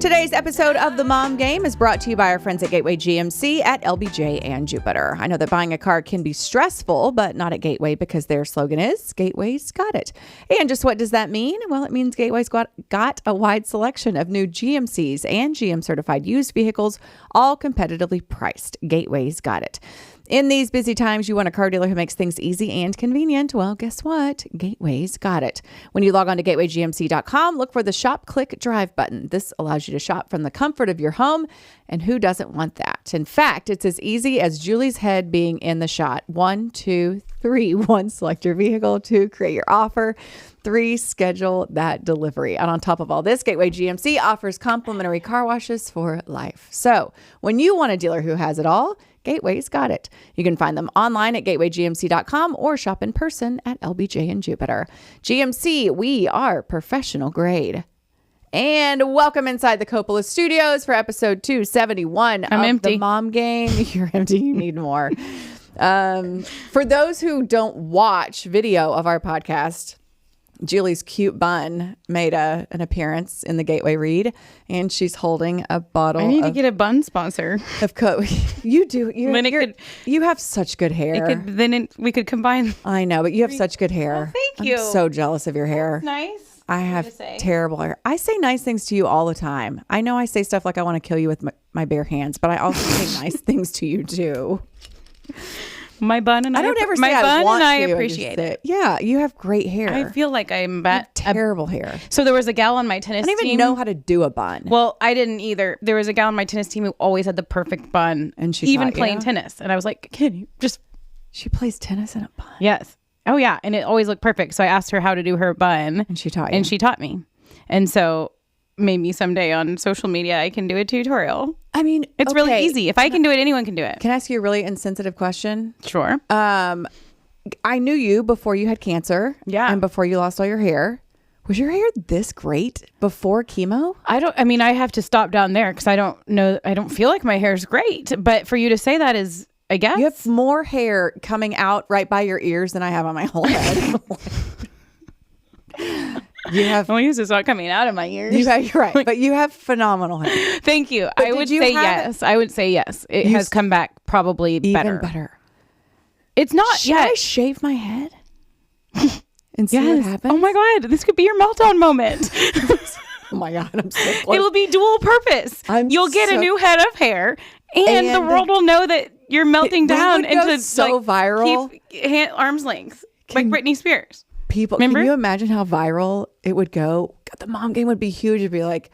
Today's episode of The Mom Game is brought to you by our friends at Gateway GMC at LBJ and Jupiter. I know that buying a car can be stressful, but not at Gateway because their slogan is, Gateway's got it. And just what does that mean? Well, it means Gateway's got a wide selection of new GMCs and GM-certified used vehicles, all competitively priced. Gateway's got it. In these busy times, you want a car dealer who makes things easy and convenient. Well, guess what? Gateway's got it. When you log on to gatewaygmc.com, look for the Shop, Click, Drive button. This allows you to shop from the comfort of your home, and who doesn't want that? In fact, it's as easy as Julie's head being in the shot. 1, 2, 3. 1, select your vehicle. 2, create your offer. 3, schedule that delivery. And on top of all this, Gateway GMC offers complimentary car washes for life. So when you want a dealer who has it all, Gateway's got it. You can find them online at gatewaygmc.com or shop in person at LBJ and Jupiter. GMC, we are professional grade. And welcome inside the Coppola Studios for episode 271 I'm of empty. The Mom Game. You're empty. You need more. For those who don't watch video of our podcast, Julie's cute bun made an appearance in the Gateway read, and she's holding a bottle. I need to get a bun sponsor. Of you do. Then You have such good hair. We could combine. I know, but you have such good hair. Oh, thank you. I'm so jealous of your hair. Nice. I have terrible hair. I say nice things to you all the time. I know I say stuff like I want to kill you with my bare hands, but I also say nice things to you too. My bun and I don't ever say my I bun want and I to. appreciate it. Yeah, you have great hair. I feel like I'm You have terrible hair. So there was a gal on my tennis team. I don't even know how to do a bun. Well, I didn't either. There was a gal on my tennis team who always had the perfect bun, And she even taught you? playing tennis. And I was like, "Can you just?" She plays tennis in a bun. Yes. Oh yeah, and it always looked perfect. So I asked her how to do her bun, And she taught you. and she taught me. And so maybe someday on social media I can do a tutorial. I mean, It's really easy. If I can do it, anyone can do it. Can I ask you a really insensitive question? Sure. I knew you before you had cancer. Yeah. And before you lost all your hair. Was your hair this great before chemo? I have to stop down there because I don't feel like my hair is great. But for you to say that is, I guess. You have more hair coming out right by your ears than I have on my whole head. You have. Well, it's not coming out of my ears. You're right. But you have phenomenal hair. Thank you. But I would say yes. I would say yes. It has come back probably Even better. It's not Should yet. I shave my head and see what happens? Oh my God. This could be your meltdown moment. Oh my God. I'm so close. It'll be dual purpose. You'll get a new head of hair and the world will know that you're melting down into so viral. Keep arm's length. Like Britney Spears. People, remember? Can you imagine how viral it would go? God, the Mom Game would be huge. It'd be like,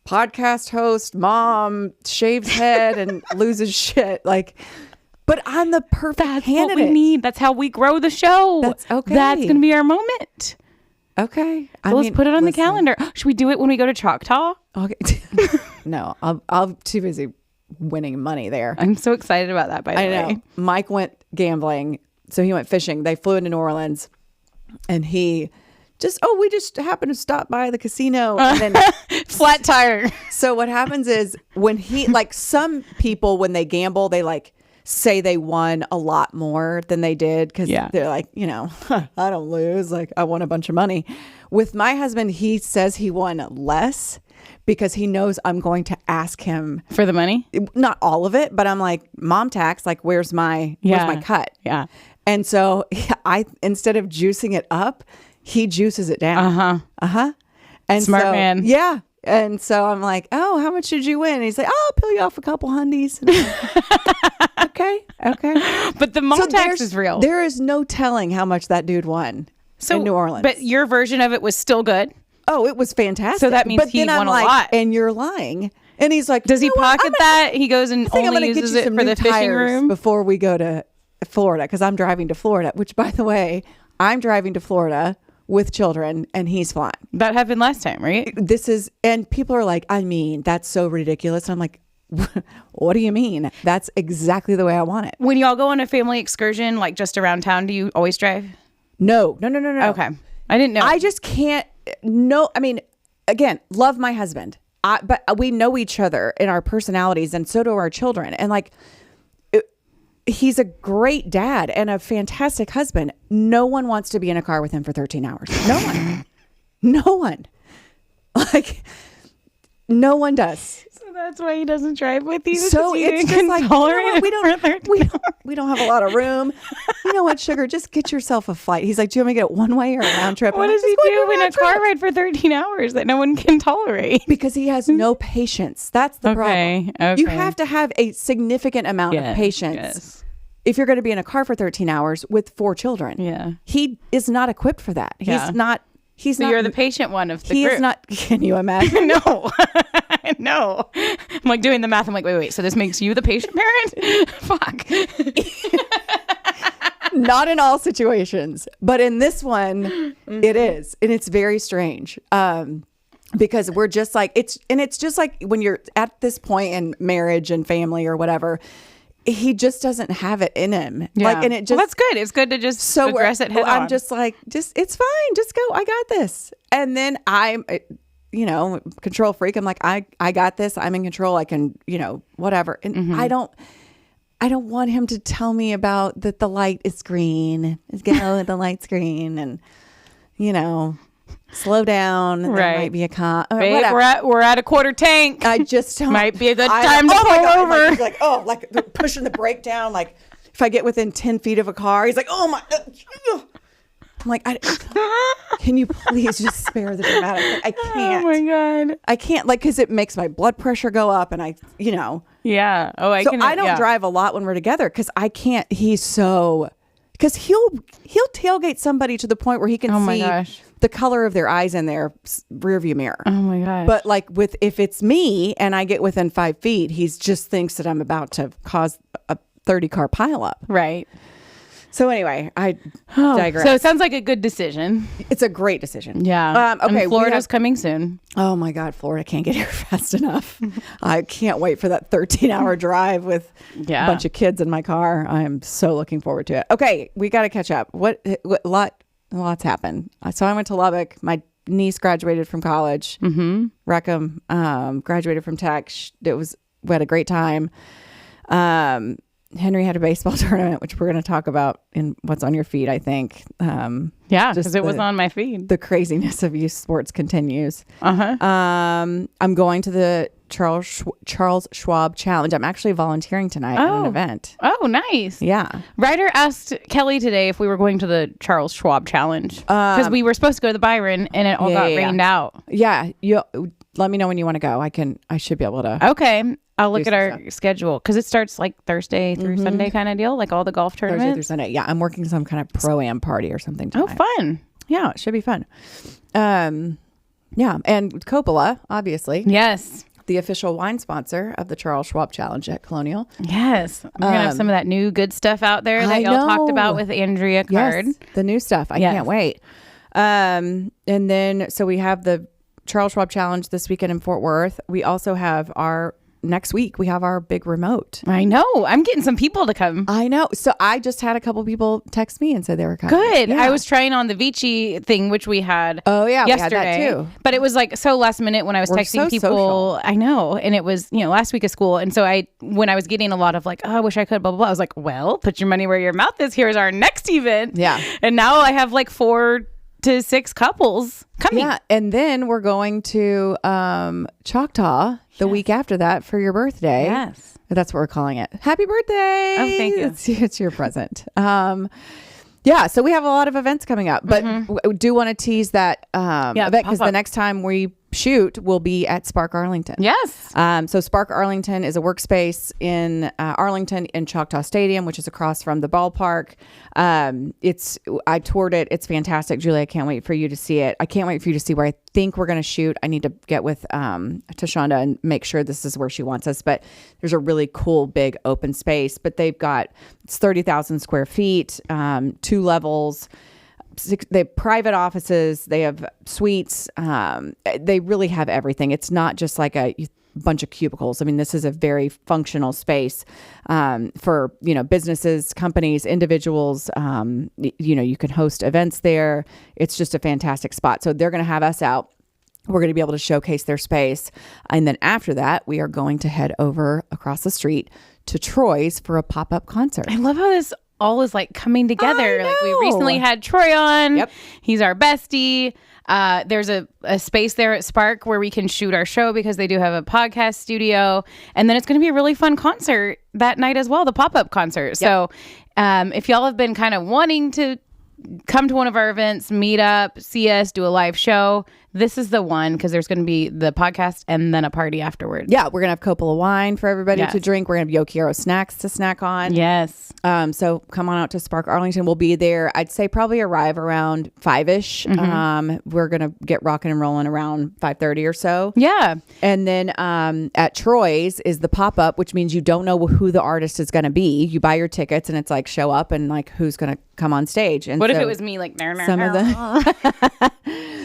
podcast host, mom shaves head and loses shit. Like, but I'm the perfect candidate. That's what we need. That's how we grow the show. That's okay. That's going to be our moment. Okay. So let's put it on the calendar. Should we do it when we go to Choctaw? Okay. No, I'm too busy winning money there. I'm so excited about that, by the way. I know. Mike went gambling. So he went fishing. They flew into New Orleans. And he we just happened to stop by the casino. And then flat tire. So what happens is when some people, when they gamble, they say they won a lot more than they did. Because they're like, I don't lose. Like, I won a bunch of money. With my husband, he says he won less because he knows I'm going to ask him. For the money? Not all of it, but I'm like, mom tax, where's my cut? Yeah. And so instead of juicing it up, he juices it down. And smart man. Yeah. And so I'm like, oh, how much did you win? And he's like, oh, I'll peel you off a couple hundies. Okay. But the mom tax is real. There is no telling how much that dude won in New Orleans. But your version of it was still good? Oh, it was fantastic. So that means he won a lot. And you're lying. And he's like, does he pocket that? He goes and only uses it for the fishing room? Before we go to Florida, because I'm driving to Florida, which, by the way, I'm driving to Florida with children and he's flying. That happened last time, right? And people are like, that's so ridiculous. And I'm like, what do you mean? That's exactly the way I want it. When y'all go on a family excursion, just around town, do you always drive? No. Okay. I didn't know. I just can't. No. I mean, again, love my husband. But we know each other in our personalities, and so do our children. And he's a great dad and a fantastic husband. No one wants to be in a car with him for 13 hours. No one. No one does. So that's why he doesn't drive with you. So it's just like, we don't have a lot of room. You know what, sugar? Just get yourself a flight. He's like, do you want me to get it one way or a round trip? What does he do in a car ride for 13 hours that no one can tolerate? Because he has no patience. That's the problem. Okay. You have to have a significant amount of patience if you're going to be in a car for 13 hours with 4 children. Yeah. He is not equipped for that. Yeah. He's not. You're the patient one of the group. He is not. Can you imagine? No. No. I'm like doing the math. I'm like, wait. So this makes you the patient parent? Fuck. Not in all situations, but in this one, it is. And it's very strange. Because we're just like, it's just like when you're at this point in marriage and family or whatever, he just doesn't have it in him. Yeah. Like, and it just, well, that's good. It's good to just address it head on. I'm just like, it's fine. Just go. I got this. And then I'm, control freak. I'm like, I got this. I'm in control. I can, whatever. And I don't want him to tell me about that the light is green. The light's green and, slow down. Right. There might be a car. Babe, we're at a quarter tank. I just don't. Might be a good time to pull over. Like pushing the brake down. Like if I get within 10 feet of a car, he's like, oh my. I'm like, can you please just spare the dramatic? I can't. Oh my God. I can't, because it makes my blood pressure go up and Yeah. Oh, I don't drive a lot when we're together because I can't. Because he'll tailgate somebody to the point where he can see the color of their eyes in their rear view mirror. Oh my gosh. But if it's me and I get within 5 feet, he just thinks that I'm about to cause a 30 car pileup. Right. So anyway, I digress. So it sounds like a good decision. It's a great decision. Yeah. Okay. And Florida's coming soon. Oh my God, Florida can't get here fast enough. I can't wait for that 13-hour drive with a bunch of kids in my car. I am so looking forward to it. Okay, we got to catch up. Lots happened. So I went to Lubbock. My niece graduated from college. Reckham graduated from tech. We had a great time. Henry had a baseball tournament, which we're going to talk about in what's on your feed, I think. Because it was on my feed. The craziness of youth sports continues. I'm going to the Charles Schwab Challenge. I'm actually volunteering tonight at an event. Oh, nice. Yeah. Ryder asked Kelly today if we were going to the Charles Schwab Challenge because we were supposed to go to the Byron and it all got rained out. Yeah. Let me know when you want to go. I should be able to. Okay. I'll look at our schedule because it starts like Thursday through Sunday kind of deal, like all the golf tournaments. Thursday through Sunday. Yeah, I'm working some kind of pro-am party or something tonight. Oh, fun. Yeah, it should be fun. Yeah, and Coppola, obviously. Yes. The official wine sponsor of the Charles Schwab Challenge at Colonial. Yes. We're going to have some of that new good stuff out there that y'all talked about with Andrea Card. Yes, the new stuff. I can't wait. And then, so we have the Charles Schwab Challenge this weekend in Fort Worth. We also have next week we have our big remote. I know. I'm getting some people to come. I know. So I just had a couple people text me and said they were coming. Good. Yeah. I was trying on the Vici thing, which we had yesterday. We had that too. But it was like so last minute when I was texting people. Social. I know. And it was, last week of school. And so when I was getting a lot of like, I wish I could, blah, blah, blah. I was like, well, put your money where your mouth is. Here's our next event. Yeah. And now I have like 4 to 6 couples coming. Yeah. And then we're going to Choctaw the week after that for your birthday. Yes. That's what we're calling it. Happy birthday. Oh, thank you. It's your present. Yeah. So we have a lot of events coming up, but we do want to tease that event because the next time we shoot will be at Spark Arlington. Yes. So Spark Arlington is a workspace in Arlington in Choctaw Stadium, which is across from the ballpark. I toured it. It's fantastic. Julie, I can't wait for you to see it. I can't wait for you to see where I think we're going to shoot. I need to get with Tashonda and make sure this is where she wants us. But there's a really cool big open space. But they've got 30,000 square feet, 2 levels. They have private offices, they have suites, they really have everything. It's not just like a bunch of cubicles. I mean, this is a very functional space for businesses, companies, individuals. You can host events there. It's just a fantastic spot. So they're going to have us out. We're going to be able to showcase their space. And then after that, we are going to head over across the street to Troy's for a pop-up concert. I love how this all is like coming together. I Like we know. recently had Troy on. Yep. He's our bestie. There's a space there at Spark where we can shoot our show because they do have a podcast studio. And then it's going to be a really fun concert that night as well, the pop-up concert. So if y'all have been kind of wanting to come to one of our events, meet up, see us, do a live show, this is the one, because there's going to be the podcast and then a party afterwards. Yeah, we're going to have Coppola wine for everybody to drink. We're going to have Yokiro snacks to snack on. Yes. So come on out to Spark Arlington. We'll be there. I'd say probably arrive around 5-ish. We're going to get rocking and rolling around 5:30 or so. Yeah. And then at Troy's is the pop-up, which means you don't know who the artist is going to be. You buy your tickets and it's like show up and like who's going to come on stage. And what if it was me? Like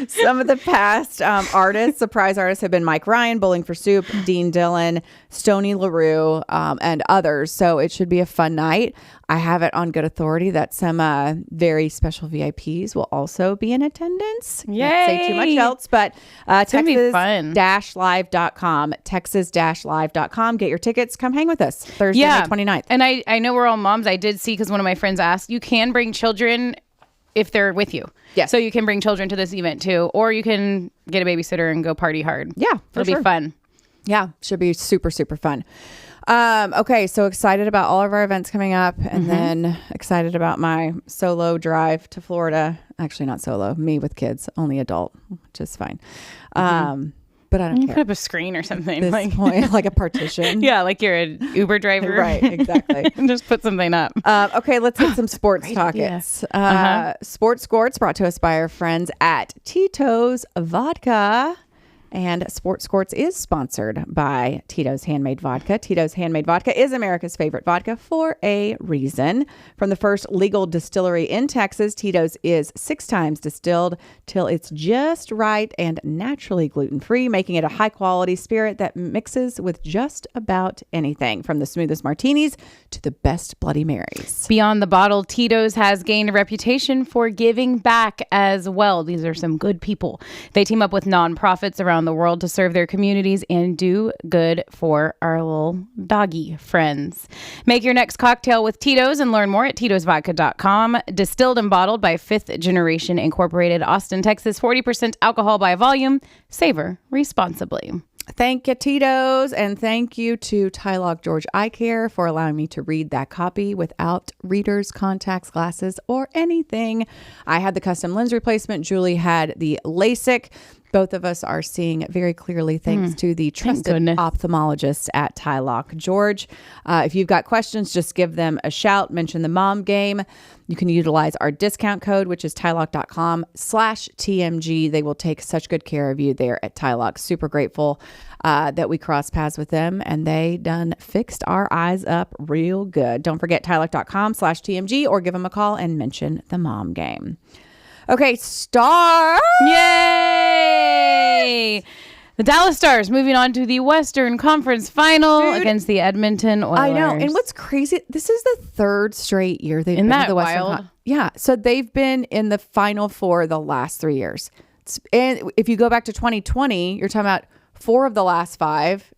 some of the past surprise artists have been Mike Ryan, Bowling for Soup, Dean Dillon, Stoney LaRue, and others. So it should be a fun night. I have it on good authority that some very special VIPs will also be in attendance. Yay! Can't say too much else, but Texas-live.com. Texas-live.com. Get your tickets. Come hang with us Thursday, May 29th. And I know we're all moms. I did see, because one of my friends asked, you can bring children if they're with you. Yes. So you can bring children to this event too, or you can get a babysitter and go party hard. Yeah, It'll be fun. Yeah, should be super, super fun. Okay, so excited about all of our events coming up, and then excited about my solo drive to Florida. Actually, not solo, me with kids, only adult, which is fine. But I don't care. Put up a screen or something. At this point, like a partition. Yeah, like you're an Uber driver. Right, exactly. And just put something up. Okay, let's hit some sports talkets. Sports Skorts brought to us by our friends at Tito's Vodka. And Sports Skorts is sponsored by Tito's Handmade Vodka. Tito's Handmade Vodka is America's favorite vodka for a reason. From the first legal distillery in Texas, Tito's is 6 times distilled till it's just right and naturally gluten-free, making it a high-quality spirit that mixes with just about anything, from the smoothest martinis to the best Bloody Marys. Beyond the bottle, Tito's has gained a reputation for giving back as well. These are some good people. They team up with nonprofits around the world to serve their communities and do good for our little doggy friends. Make your next cocktail with Tito's and learn more at titosvodka.com. Distilled and bottled by 5th Generation Incorporated, Austin, Texas. 40% alcohol by volume. Savor responsibly. Thank you, Tito's, and thank you to Tylock George Eye Care for allowing me to read that copy without readers, contacts, glasses, or anything. I had the custom lens replacement. Julie had the LASIK. Both of us are seeing very clearly thanks to the trusted ophthalmologists at Tylock George. If you've got questions, just give them a shout. Mention the mom game. You can utilize our discount code, which is tylock.com/TMG. They will take such good care of you there at Tylock. Super grateful that we crossed paths with them, and they done fixed our eyes up real good. Don't forget tylock.com/TMG, or give them a call and mention the mom game. Okay, Stars! Yay! The Dallas Stars moving on to the Western Conference Final against the Edmonton Oilers. I know. And what's crazy, this is the 3rd straight year they've been in the Western Conference. Yeah. So they've been in the Final Four the last 3 years. And if you go back to 2020, you're talking about 4 of the last 5.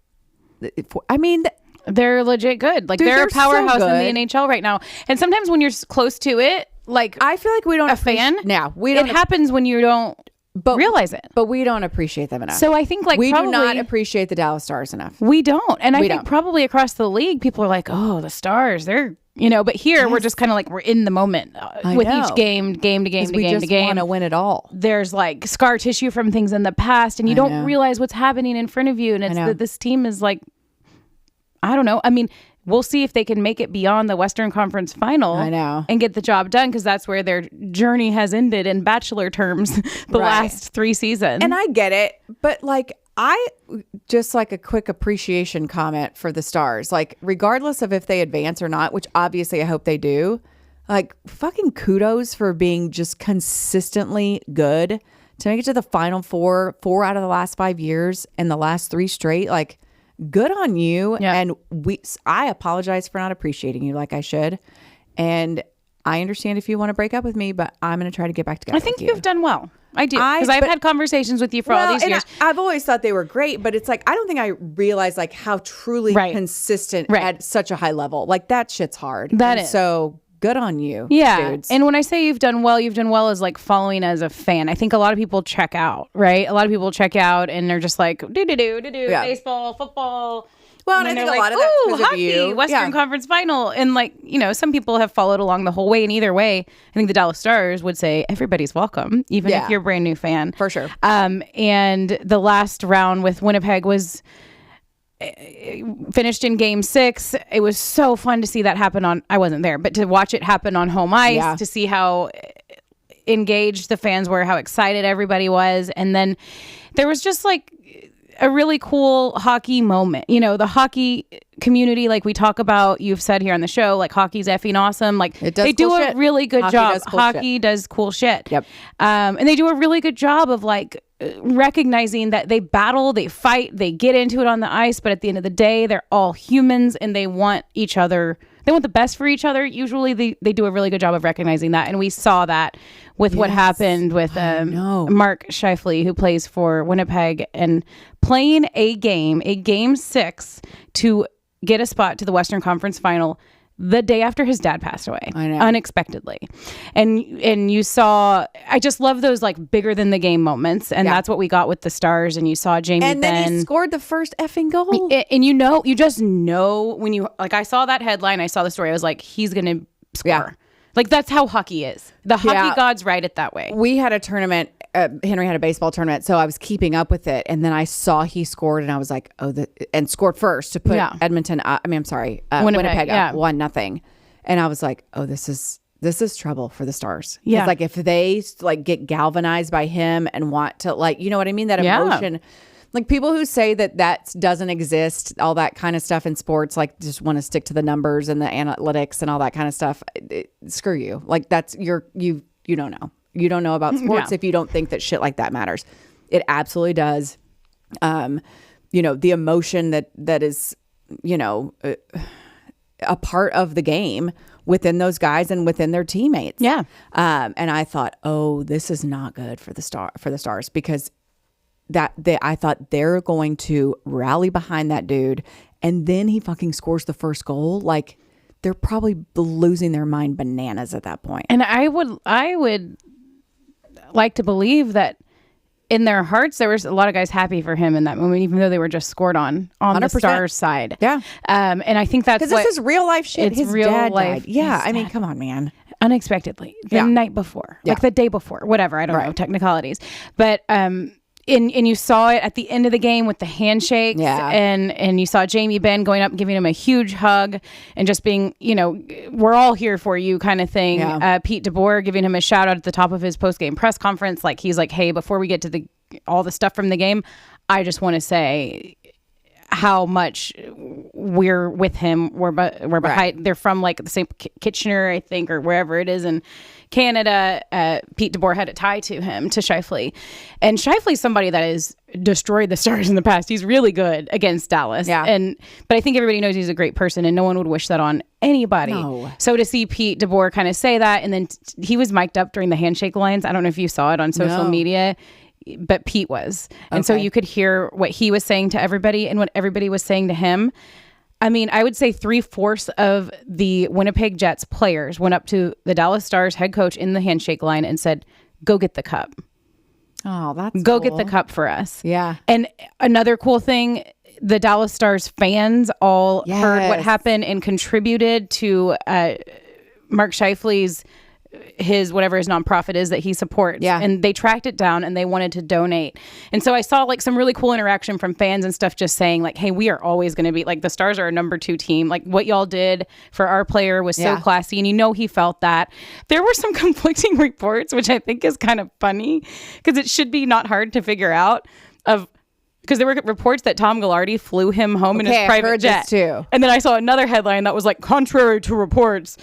I mean, they're legit good. Like, they're a powerhouse in the NHL right now. And sometimes when you're close to it, like, I feel like we don't it happens when you don't realize it, but we don't appreciate them enough. So I think, like, we do not appreciate the Dallas Stars enough. We don't. And I think probably across the league, people are like, oh, the Stars, they're, but here we're just kind of like, we're in the moment with each game to game to game to game. We just want to win it all. There's like scar tissue from things in the past, and you don't realize what's happening in front of you. And it's that this team is like, I don't know. I mean, we'll see if they can make it beyond the Western Conference Final. I know. And get the job done, because that's where their journey has ended in Bachelor terms the last 3 seasons. And I get it. But like, I just like a quick appreciation comment for the Stars. Like, regardless of if they advance or not, which obviously I hope they do, like, fucking kudos for being just consistently good to make it to the Final Four out of the last 5 years and the last 3 straight. Like, good on you. Yeah. And I apologize for not appreciating you like I should. And I understand if you want to break up with me, but I'm going to try to get back together. I think you've done well. I do. Because I've had conversations with you for all these years. I've always thought they were great, but it's like, I don't think I realized like how truly consistent at such a high level. Like, that shit's hard. That is. So good on you. Yeah. Dudes. And when I say you've done well as like following as a fan. I think a lot of people check out, right? A lot of people check out and they're just like, baseball, football. Well, and I think a lot of that's because of hockey, you. Western Conference Final. And like, some people have followed along the whole way. And either way, I think the Dallas Stars would say everybody's welcome, even if you're a brand new fan. For sure. And the last round with Winnipeg was finished in game 6. It was so fun to see that happen I wasn't there, but to watch it happen on home ice, to see how engaged the fans were, how excited everybody was. And then there was just like a really cool hockey moment. The hockey community, like we talk about, you've said here on the show, like hockey's effing awesome. Like they do a really good job. Hockey does cool shit. Yep. And they do a really good job of like recognizing that they battle, they fight, they get into it on the ice, but at the end of the day, they're all humans and they want each other. They want the best for each other. Usually they do a really good job of recognizing that. And we saw that with what happened with Mark Scheifele, who plays for Winnipeg, and playing a game 6 to get a spot to the Western Conference Final the day after his dad passed away, unexpectedly. And you saw, I just love those like bigger than the game moments. And that's what we got with the Stars. And you saw Jamie and Benn. then he scored the first effing goal. And you just know when you, like, I saw that headline, I saw the story, I was like, he's going to score. Yeah. Like, that's how hockey is. The hockey gods write it that way. We had a tournament. Henry had a baseball tournament, so I was keeping up with it, and then I saw he scored, and I was like, and scored first to put Edmonton. Winnipeg up 1-0, and I was like, oh, this is trouble for the Stars. Yeah, like if they like get galvanized by him and want to, like, you know what I mean, that emotion. Like people who say that doesn't exist, all that kind of stuff in sports, like just want to stick to the numbers and the analytics and all that kind of stuff. Screw you. Like that's you don't know. You don't know about sports if you don't think that shit like that matters. It absolutely does. The emotion that is, a part of the game within those guys and within their teammates. Yeah. And I thought, oh, this is not good for the Stars because I thought they're going to rally behind that dude, and then he fucking scores the first goal. Like they're probably losing their mind bananas at that point. And I would like to believe that in their hearts there was a lot of guys happy for him in that moment, even though they were just scored on 100%. The Stars side. Yeah. And I think that's because this is real life shit. It's his real dad life. Died. Yeah. I mean, come on, man. Unexpectedly, the night before, like the day before, whatever. I don't know technicalities, but and you saw it at the end of the game with the handshakes, and you saw Jamie Benn going up and giving him a huge hug and just being, we're all here for you kind of thing. Yeah. Pete DeBoer giving him a shout out at the top of his post-game press conference. Like he's like, hey, before we get to all the stuff from the game, I just want to say how much we're with him. We're behind. They're from like the same Kitchener, I think, or wherever it is in Canada. Pete DeBoer had a tie to him, to Scheifele. And Scheifele's somebody that has destroyed the Stars in the past. He's really good against Dallas. Yeah. But I think everybody knows he's a great person, and no one would wish that on anybody. No. So to see Pete DeBoer kind of say that, and then he was mic'd up during the handshake lines. I don't know if you saw it on social media, but Pete was. And so you could hear what he was saying to everybody and what everybody was saying to him. I mean, I would say 3/4 of the Winnipeg Jets players went up to the Dallas Stars head coach in the handshake line and said, go get the cup. Oh, that's Go cool. get the cup for us. Yeah. And another cool thing, the Dallas Stars fans all heard what happened and contributed to Mark Scheifele's his whatever his nonprofit is that he supports. Yeah. And they tracked it down and they wanted to donate. And so I saw like some really cool interaction from fans and stuff, just saying like, hey, we are always going to be like, the Stars are our number 2 team. Like what y'all did for our player was so classy. And he felt that. There were some conflicting reports, which I think is kind of funny because it should be not hard to figure out because there were reports that Tom Ghilardi flew him home in his private jet. Too. And then I saw another headline that was like, contrary to reports,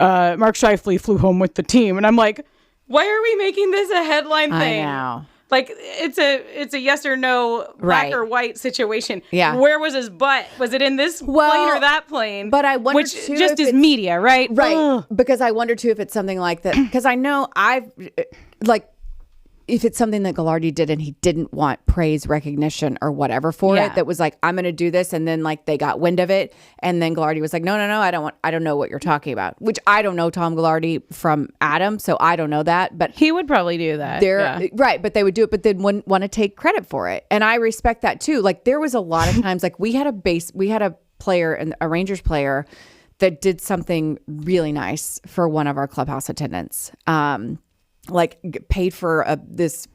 Mark Scheifele flew home with the team. And I'm like, why are we making this a headline thing? I know. Like it's a yes or no, black or white situation. Yeah. Where was his butt? Was it in this plane or that plane? But I wonder which too just is media, right? Right. Ugh. Because I wonder too if it's something like that. Because I know if it's something that Gilardi did and he didn't want praise, recognition, or whatever for it, that was like, I'm going to do this. And then like they got wind of it. And then Gilardi was like, no, I don't know what you're talking about, which I don't know Tom Gilardi from Adam. So I don't know that, but he would probably do that. Right. But they would do it, but then wouldn't want to take credit for it. And I respect that too. Like there was a lot of times, like we had a player and a Rangers player that did something really nice for one of our clubhouse attendants. Like paid for this,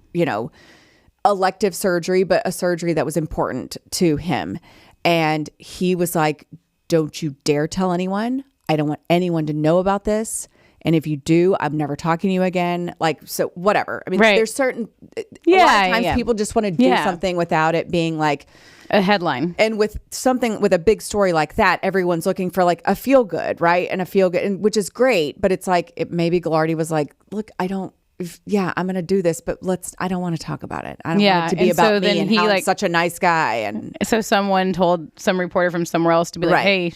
elective surgery, but a surgery that was important to him. And he was like, don't you dare tell anyone. I don't want anyone to know about this. And if you do, I'm never talking to you again. Like, so whatever. I mean, there's certain, a lot of times people just want to do something without it being like a headline. And with something, with a big story like that, everyone's looking for like a feel good, right? And a feel good, and which is great. But it's like, maybe Gilardi was like, look, I'm going to do this, but I don't want to talk about it. I don't want it to be about me and how I'm such a nice guy. And so someone told some reporter from somewhere else to be like, hey,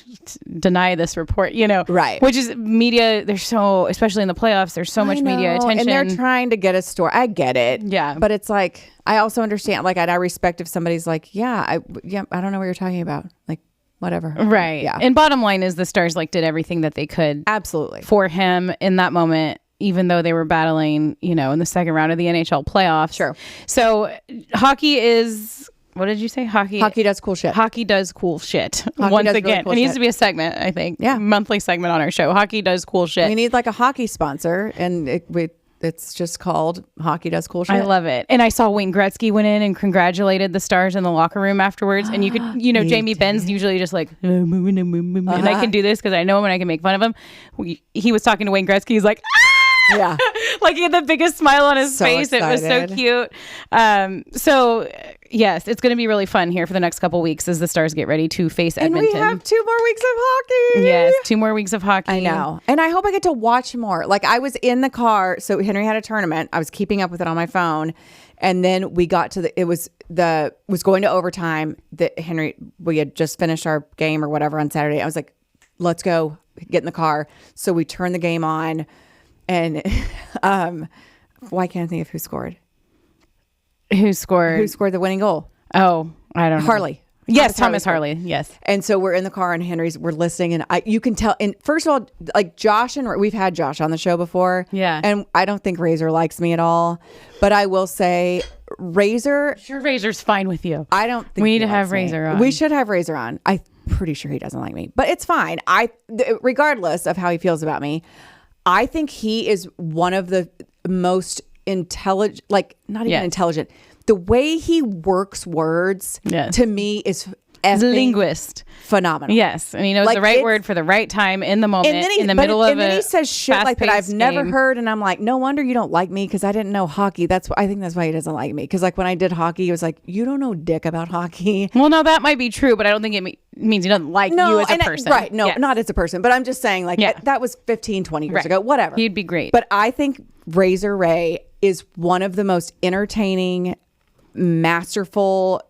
deny this report, Right. Which is media. There's especially in the playoffs, there's so much media attention. And they're trying to get a story. I get it. Yeah. But it's like, I also understand, like, I respect if somebody's like, I don't know what you're talking about. Like, whatever. Right. Yeah. And bottom line is the Stars did everything that they could. Absolutely. For him in that moment. Even though they were battling, in the second round of the NHL playoffs. Sure. So hockey is, what did you say? Hockey does cool shit. Hockey does cool shit. Once again. Really cool, it needs to be a segment, I think. Yeah. Monthly segment on our show. Hockey does cool shit. We need like a hockey sponsor, and it's just called Hockey Does Cool Shit. I love it. And I saw Wayne Gretzky went in and congratulated the Stars in the locker room afterwards. And you could, Jamie Benn's usually just like, and I can do this because I know him and I can make fun of him. He was talking to Wayne Gretzky. He's like, yeah. Like he had the biggest smile on his face. Excited. It was so cute. So yes, it's going to be really fun here for the next couple weeks as the Stars get ready to face Edmonton. And we have 2 more weeks of hockey. Yes, 2 more weeks of hockey. I know. And I hope I get to watch more. Like I was in the car. So Henry had a tournament. I was keeping up with it on my phone. And then we got to was going to overtime. We had just finished our game or whatever on Saturday. I was like, let's go get in the car. So we turned the game on. And why can't I think of who scored? Who scored? Who scored the winning goal? Oh, I don't know. Harley. Yes, Thomas Harley. Yes. And so we're in the car and we're listening, and you can tell. And first of all, like Josh we've had Josh on the show before. Yeah. And I don't think Razor likes me at all, but I will say Razor. Sure, Razor's fine with you. I don't think we need to have Razor on. We should have Razor on. I'm pretty sure he doesn't like me, but it's fine. Regardless of how he feels about me, I think he is one of the most intelligent, like not even intelligent. The way he works words to me is linguist phenomenal. Yes, and he knows the right word for the right time in the moment, in the middle of it. And then he says shit like that I've never heard, and I'm like, no wonder you don't like me because I didn't know hockey. I think that's why he doesn't like me, because like when I did hockey, he was like, you don't know dick about hockey. Well, no, that might be true, but I don't think it means he doesn't like you as a person. Right? No, not as a person, but I'm just saying like that was 15, 20 years ago. Whatever. He'd be great. But I think Razor Ray is one of the most entertaining, masterful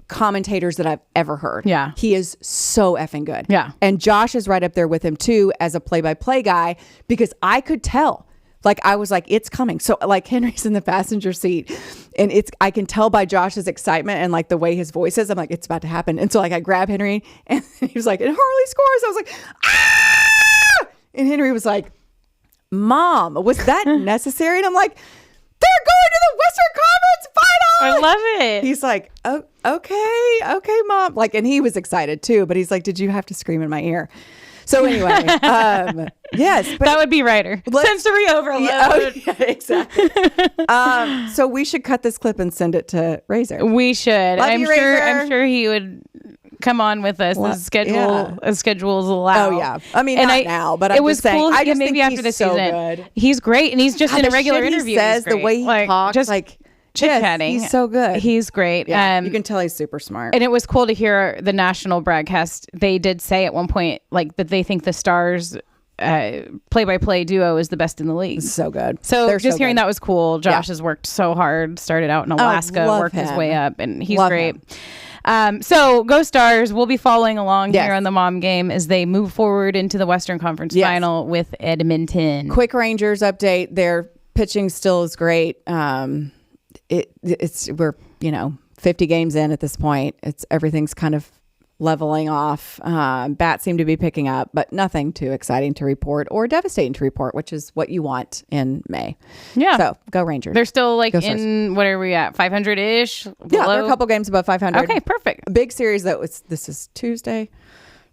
commentators that I've ever heard. Yeah. He is so effing good. Yeah. And Josh is right up there with him too as a play-by-play guy, because I could tell. Like I was like, it's coming. So like Henry's in the passenger seat and I can tell by Josh's excitement and like the way his voice is, I'm like, it's about to happen. And so like I grab Henry and he was like, and Harley scores. I was like, ah! And Henry was like, Mom, was that necessary? And I'm like, they're going to the Western Conference Final. I love it. He's like, oh, okay, Mom. Like, and he was excited too, but he's like, did you have to scream in my ear? So anyway, yes. But that would be Ryder. Sensory overload. Yeah, exactly. So we should cut this clip and send it to Razor. We should. Love you, Razor. I'm sure he would come on with us as schedules allow. Oh yeah. I mean, not now, but it was cool. Saying, I just maybe think after he's the so season, good. He's great, and he's just in a regular interview. He says the way he talks, just like chit-chatting. He's so good. He's great. Yeah, you can tell he's super smart. And it was cool to hear the national broadcast. They did say at one point like that they think the Stars play-by-play duo is the best in the league. So good. So They're just so hearing good. that was cool. Josh has worked so hard, started out in Alaska, worked his way up, and he's great. So go Stars. We'll be following along here on the Mom Game as they move forward into the Western Conference Final with Edmonton. Quick Rangers update. They're pitching still is great. We're 50 games in at this point. Everything's kind of leveling off. Bats seem to be picking up, but nothing too exciting to report or devastating to report, which is what you want in May. Yeah. So go Rangers. They're still like what are we at? 500-ish? Yeah, they're a couple games above 500. Okay, perfect. A big series though. This is Tuesday.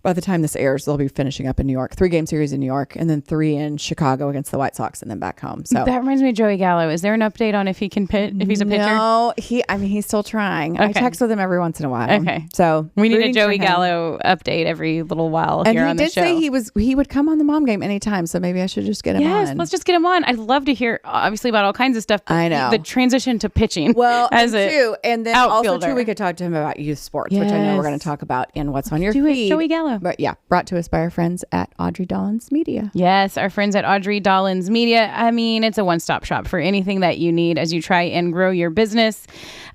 By the time this airs, they'll be finishing up in New York. 3-game series in New York, and then 3 in Chicago against the White Sox, and then back home. So that reminds me of Joey Gallo. Is there an update on if he can pitch? If he's a pitcher? No, he's still trying. Okay. I text with him every once in a while. Okay, so we need a Joey Gallo update every little while here on the show. And he did say he would come on the mom game anytime. So maybe I should just get him on. Yes, let's just get him on. I'd love to hear obviously about all kinds of stuff. I know the transition to pitching. Well, as and then outfielder. Also too, we could talk to him about youth sports, which I know we're going to talk about in what's on your feed. It, Joey Gallo. But yeah, brought to us by our friends at Audrey Dollins Media. Yes, our friends at Audrey Dollins Media. I mean, it's a one-stop shop for anything that you need as you try and grow your business.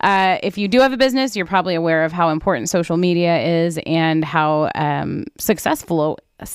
If you do have a business, you're probably aware of how important social media is and how successful I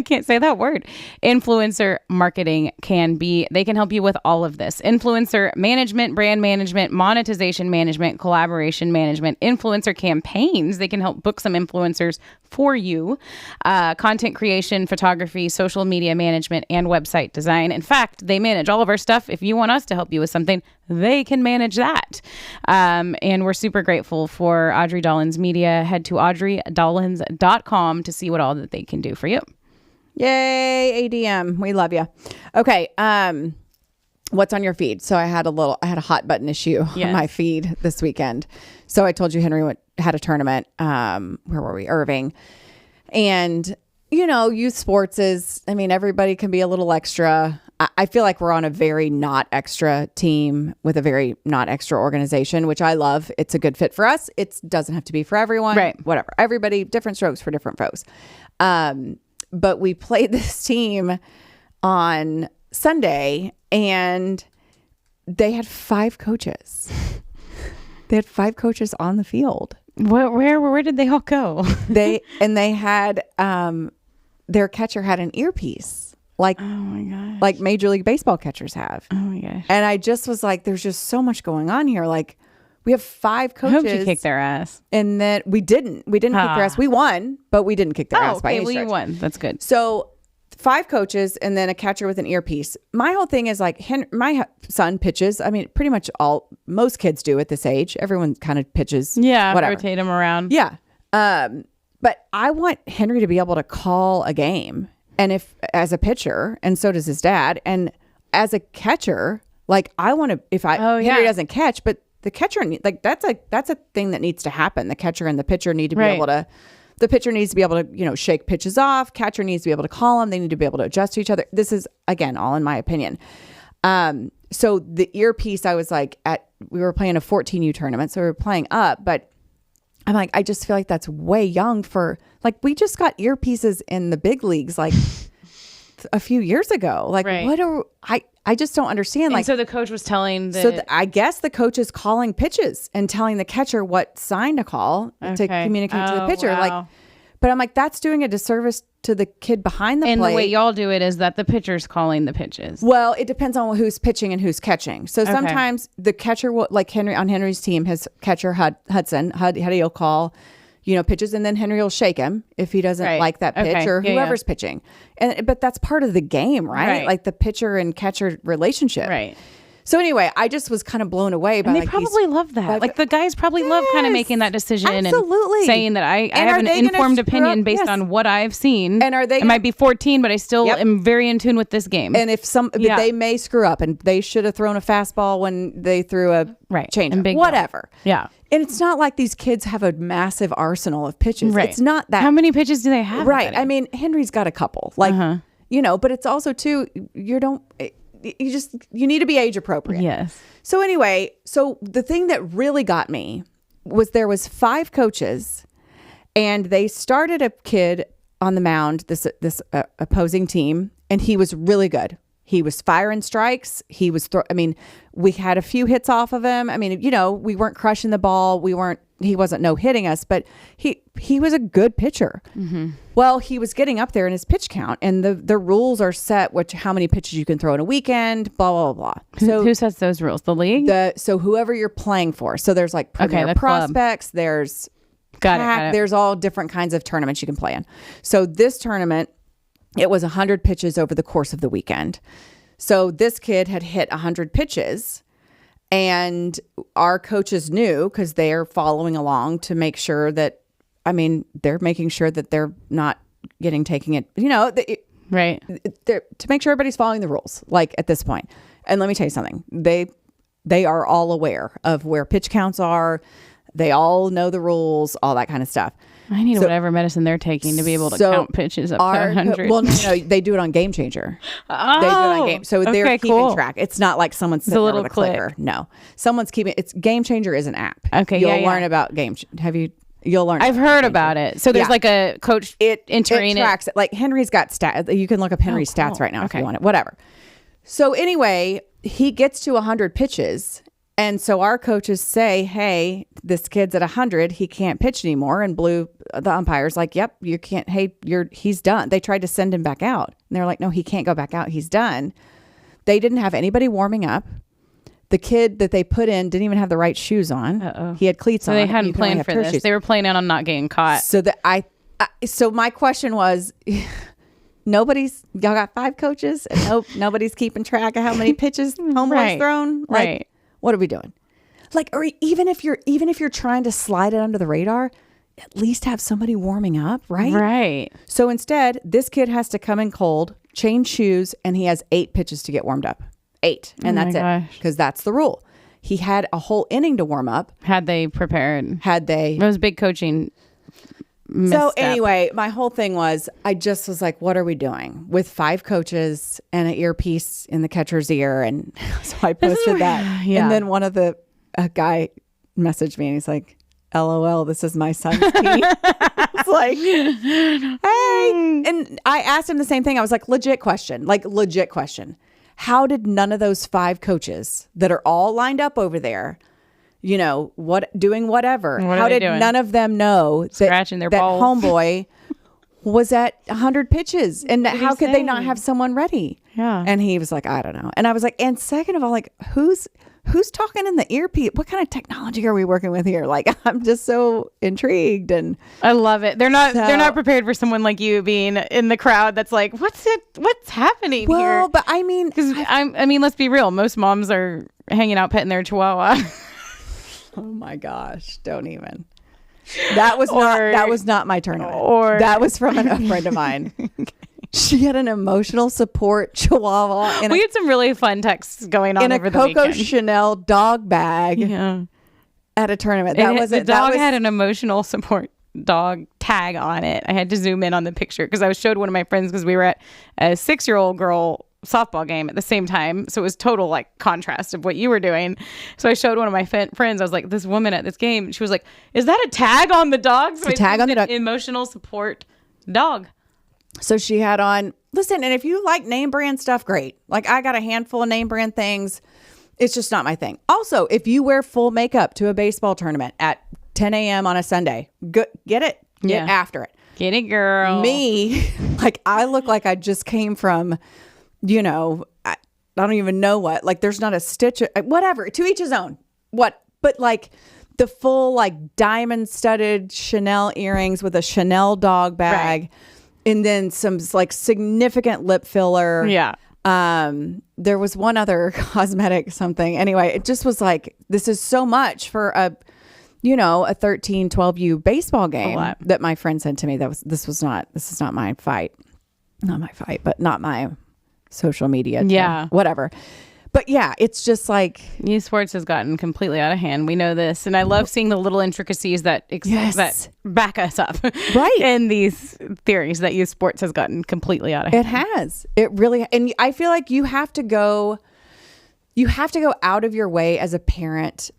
can't say that word. Influencer marketing can be. They can help you with all of this. Influencer management, brand management, monetization management, collaboration management, influencer campaigns. They can help book some influencers for you. Content creation, photography, social media management, and website design. In fact, they manage all of our stuff. If you want us to help you with something, they can manage that. And we're super grateful for Audrey Dollins Media. Head to audreydollins.com to see what all that they can do for you. Yay, ADM. We love you. Okay. What's on your feed? So I had a hot button issue on my feed this weekend. So I told you Henry had a tournament. Where were we? Irving. And, youth sports everybody can be a little extra. I feel like we're on a very not extra team with a very not extra organization, which I love. It's a good fit for us. It doesn't have to be for everyone. Right. Whatever. Everybody, different strokes for different folks. But we played this team on Sunday and they had 5 coaches. They had 5 coaches on the field. Where did they all go? They had, their catcher had an earpiece. Like, oh my gosh. Like Major League Baseball catchers have. Oh my gosh. And I just was like, there's just so much going on here. Like, we have 5 coaches. I hope you kicked their ass. And then we didn't kick their ass. We won, but we didn't kick their ass by any stretch. You won. That's good. So 5 coaches and then a catcher with an earpiece. My whole thing is like, my son pitches. I mean, pretty much most kids do at this age. Everyone kind of pitches. Yeah. Whatever. Rotate them around. Yeah. But I want Henry to be able to call a game. And as a pitcher, and so does his dad, and as a catcher, like I want to, Henry doesn't catch, but the catcher, like that's a thing that needs to happen. The catcher and the pitcher need to be able to, the pitcher needs to be able to, shake pitches off. Catcher needs to be able to call them. They need to be able to adjust to each other. This is, again, all in my opinion. So the earpiece, I was like, we were playing a 14U tournament, so we were playing up, but I'm like, I just feel like that's way young for, like, we just got earpieces in the big leagues like a few years ago. Like, I just don't understand. And like, so the coach was telling I guess the coach is calling pitches and telling the catcher what sign to call to communicate to the pitcher. Wow. Like, but I'm like, that's doing a disservice to the kid behind the plate. And the way y'all do it is that the pitcher's calling the pitches. Well, it depends on who's pitching and who's catching. So sometimes the catcher will, like Henry's team, his catcher Hudson, he'll call, pitches, and then Henry will shake him if he doesn't like that pitch or whoever's pitching. But that's part of the game, right? Like the pitcher and catcher relationship. Right. So anyway, I just was kind of blown away by and they probably love that. Like the guys probably love kind of making that decision and saying that I have an informed opinion based on what I've seen. And are they? It might be 14, but I still am very in tune with this game. And they may screw up, and they should have thrown a fastball when they threw a changeup, whatever. Yeah. And it's not like these kids have a mamassive arsenal of pitches. Right. It's not that. How many pitches do they have? Right. I mean, Henry's got a couple. Like, but it's also too. You need to be age appropriate. Yes. So anyway, the thing that really got me was there was 5 coaches, and they started a kid on the mound, this opposing team, and he was really good. He was firing strikes. He was we had a few hits off of him. I mean, we weren't crushing the ball. We weren't he wasn't no hitting us, but he was a good pitcher. Well, he was getting up there in his pitch count, and the rules are set how many pitches you can throw in a weekend, blah, blah, blah. So who sets those rules? The league? So whoever you're playing for. So there's like premier prospects, there's got it. There's all different kinds of tournaments you can play in. So this tournament, it was 100 pitches over the course of the weekend. So this kid had hit 100 pitches, and our coaches knew, because they're following along to make sure that, they're making sure that they're not taking it, right. To make sure everybody's following the rules, like at this point. And let me tell you something, they are all aware of where pitch counts are. They all know the rules, all that kind of stuff. I need whatever medicine they're taking to be able to count pitches up to 100. Well, no, they do it on Game Changer. Oh, they do it on Game. So they're keeping track. It's not like someone's sitting there with a clicker. No, someone's keeping. It's Game Changer is an app. Okay, you'll learn about You'll learn. I've heard about it. So there's like a coach entering it. Tracks it. Like Henry's got stats. You can look up Henry's stats right now if you want it. Whatever. So anyway, he gets to 100 pitches. And so our coaches say, hey, this kid's at 100. He can't pitch anymore. And the umpire's like, yep, you can't. Hey, he's done. They tried to send him back out. And they're like, no, he can't go back out. He's done. They didn't have anybody warming up. The kid that they put in didn't even have the right shoes on. Uh-oh. He had cleats on. So they hadn't planned for this. Shoes. They were planning on not getting caught. So so my question was, y'all got 5 coaches and nobody's keeping track of how many pitches home runs thrown. Like, right. What are we doing? Like, or even if you're trying to slide it under the radar, at least have somebody warming up, right? Right. So instead, this kid has to come in cold, change shoes, and he has 8 pitches to get warmed up. 8. And that's it. Because that's the rule. He had a whole inning to warm up. Had they prepared. It was big coaching. So anyway, my whole thing was, I just was like, what are we doing with 5 coaches and an earpiece in the catcher's ear? And so I posted that. Yeah. And then a guy messaged me and he's like, LOL, this is my son's team. It's like, hey. And I asked him the same thing. I was like, legit question. How did none of those 5 coaches that are all lined up over there, doing whatever? How did none of them know Scratching their that balls. Homeboy was at 100 pitches? And how could they not have someone ready? Yeah. And he was like, I don't know. And I was like, and second of all, like, who's talking in the earpiece? What kind of technology are we working with here? Like, I'm just so intrigued. And I love it. They're not prepared for someone like you being in the crowd. That's like, what's happening here? Well, but I mean, let's be real. Most moms are hanging out petting their chihuahua. Oh my gosh! Don't even. That was not my tournament. That was from a friend of mine. She had an emotional support chihuahua. We had some really fun texts going on over the weekend. In a Coco Chanel dog bag at a tournament. The dog had an emotional support dog tag on it. I had to zoom in on the picture because I showed one of my friends because we were at a 6-year-old girl softball game at the same time. So it was total like contrast of what you were doing. So I showed one of my friends. I was like, this woman at this game. She was like, is that a tag on the dog? So a tag on the dog. Emotional support dog. So she had on, listen, and if you like name brand stuff, great. Like I got a handful of name brand things. It's just not my thing. Also, if you wear full makeup to a baseball tournament at 10 a.m. on a Sunday, get it. Get after it. Get it, girl. Me, like I look like I just came from, I don't even know what. Like there's not a stitch, whatever. To each his own. What? But like the full like diamond studded Chanel earrings with a Chanel dog bag. Right. And then some like significant lip filler. Yeah. There was one other cosmetic something. Anyway, it just was like, this is so much for a 13, 12U baseball game that my friend sent to me. This is not my fight. Not my fight, but not my social media. Yeah. Whatever. But yeah, it's just like youth sports has gotten completely out of hand. We know this, and I love seeing the little intricacies that back us up, right? In these theories that youth sports has gotten completely out of hand. It has. It really, and I feel like you have to go out of your way as a parent,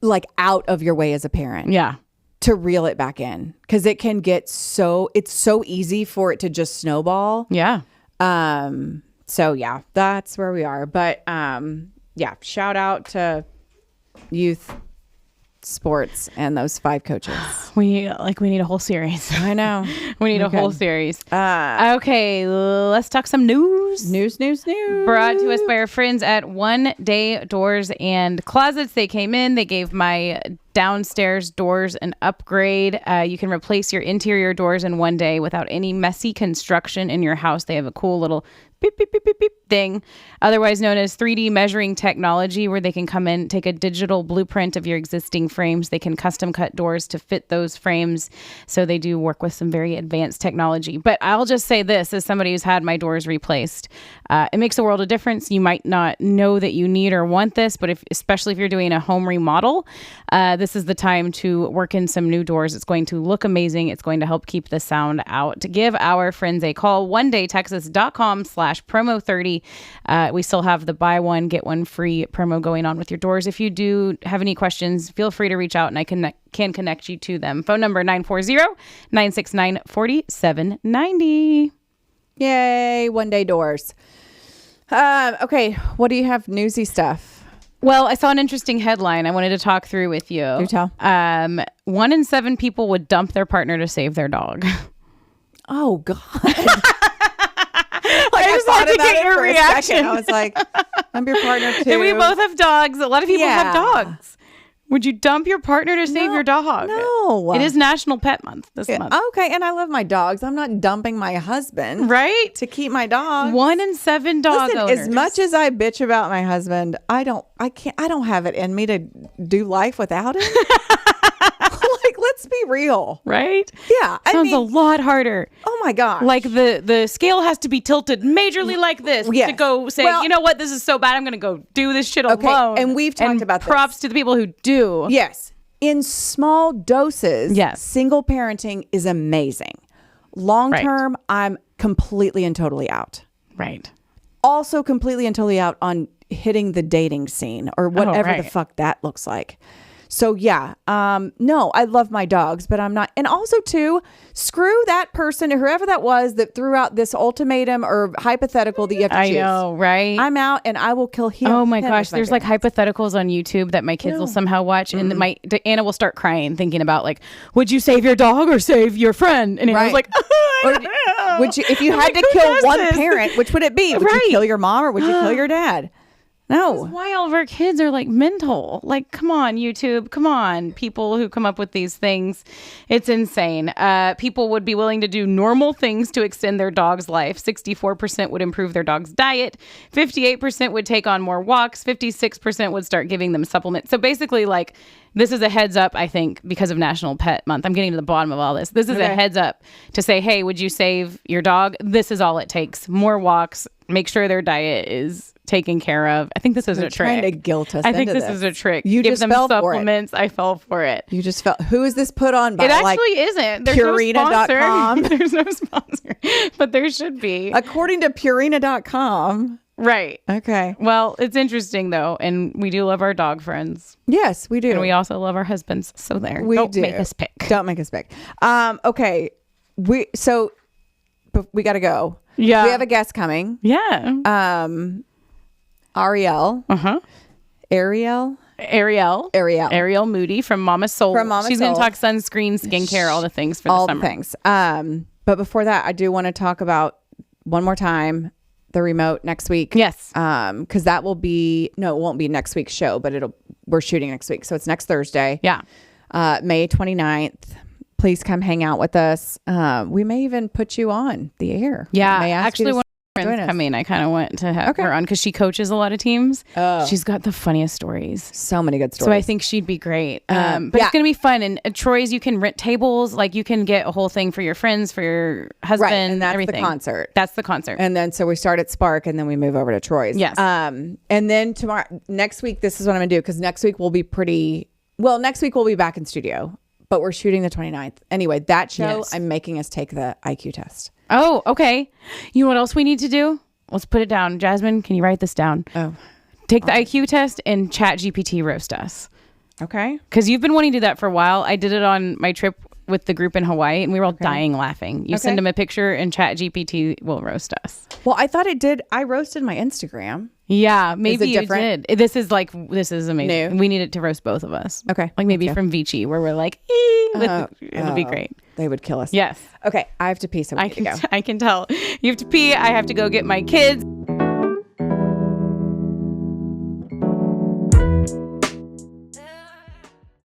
yeah, to reel it back in because it can get it's so easy for it to just snowball. Yeah. So yeah, that's where we are. But shout out to youth sports and those 5 coaches. We need a whole series. I know. We need a whole series. Okay, let's talk some news. News. Brought to us by our friends at One Day Doors and Closets. They came in. They gave my downstairs doors an upgrade. You can replace your interior doors in one day without any messy construction in your house. They have a cool little beep, beep, beep, beep, beep thing, otherwise known as 3D measuring technology, where they can come in, take a digital blueprint of your existing frames. They can custom cut doors to fit those frames. So they do work with some very advanced technology. But I'll just say this, as somebody who's had my doors replaced, it makes a world of difference. You might not know that you need or want this, but especially if you're doing a home remodel, this is the time to work in some new doors. It's going to look amazing. It's going to help keep the sound out. To give our friends a call, onedaytexas.com/promo30. We still have the buy one, get one free promo going on with your doors. If you do have any questions, feel free to reach out and I can connect you to them. Phone number 940-969-4790. Yay, One Day Doors. Okay, what do you have newsy stuff? Well, I saw an interesting headline I wanted to talk through with you. Do tell. 1 in 7 people would dump their partner to save their dog. Oh, God. I just wanted to get your reaction. I was like, I'm your partner too. And we both have dogs. A lot of people have dogs. Would you dump your partner to save your dog? No. It is National Pet Month this month. Okay, and I love my dogs. I'm not dumping my husband. Right? To keep my dog. 1 in 7 dog owners. As much as I bitch about my husband, I don't have it in me to do life without him. Like, let's be real. Right? Yeah. Sounds a lot harder. Oh my gosh. Like the scale has to be tilted majorly like this to go say, you know what, this is so bad, I'm going to go do this shit alone. And we've talked about this. Props to the people who do. Yes. In small doses, single parenting is amazing. Long term, I'm completely and totally out. Right. Also completely and totally out on hitting the dating scene or whatever the fuck that looks like. So no, I love my dogs, but I'm not. And also too, screw that person, whoever that was that threw out this ultimatum or hypothetical that you have to choose. I know, right? I'm out and I will kill him. Oh my gosh. There's like hypotheticals on YouTube that my kids will somehow watch. And Anna will start crying thinking about like, would you save your dog or save your friend? And Anna was like, would you, if you had to kill one parent, which would it be? Would you kill your mom or would you kill your dad? No. This is why all of our kids are like mental. Like, come on, YouTube. Come on, people who come up with these things. It's insane. People would be willing to do normal things to extend their dog's life. 64% would improve their dog's diet. 58% would take on more walks. 56% would start giving them supplements. So basically, like, this is a heads up, I think, because of National Pet Month. I'm getting to the bottom of all this. This is a heads up to say, hey, would you save your dog? This is all it takes. More walks. Make sure their diet is taken care of. I think this is a trick. Trying to guilt us. I think this is a trick. You give just them fell supplements. for it. I fell for it. You just felt. Who is this put on by? It actually isn't. There's Purina.com. no sponsor. There's no sponsor, but there should be. According to Purina.com. Right. Okay. Well, it's interesting though, and we do love our dog friends. Yes, we do. And we also love our husbands. So there. Don't make us pick. Don't make us pick. Okay. We got to go. Yeah. We have a guest coming. Yeah. Ariel. Ariel Moody from Mama Soul. She's going to talk sunscreen, skincare, all the things for the summer. All the things. But before that, I do want to talk about one more time the remote next week. Yes. Because that will be it won't be next week's show, but we're shooting next week, so it's next Thursday. Yeah. May 29th. Please come hang out with us. We may even put you on the air. Yeah. Actually, one of my friends coming, I kind of want to have her on because she coaches a lot of teams. She's got the funniest stories. So many good stories. So I think she'd be great. But it's going to be fun. And Troy's, you can rent tables. Like you can get a whole thing for your friends, for your husband, and that's everything. That's the concert. And then so we start at Spark and then we move over to Troy's. Yes. And then next week, this is what I'm going to do because next week we'll be back in studio. But we're shooting the 29th. Anyway, that show, I'm making us take the IQ test. Oh, okay. You know what else we need to do? Let's put it down. Jasmine, can you write this down? Oh. Take the IQ test and Chat GPT roast us. Okay. Because you've been wanting to do that for a while. I did it on my trip with the group in Hawaii, and we were all dying laughing. You send them a picture, and ChatGPT will roast us. Well, I thought it did. I roasted my Instagram. Yeah, maybe you different? did. This is amazing. New. We need it to roast both of us. Okay. Like maybe from Vici, where we're like, it'll be great. They would kill us. Yes. Okay, I have to pee, so we need to go. I can tell. You have to pee. I have to go get my kids.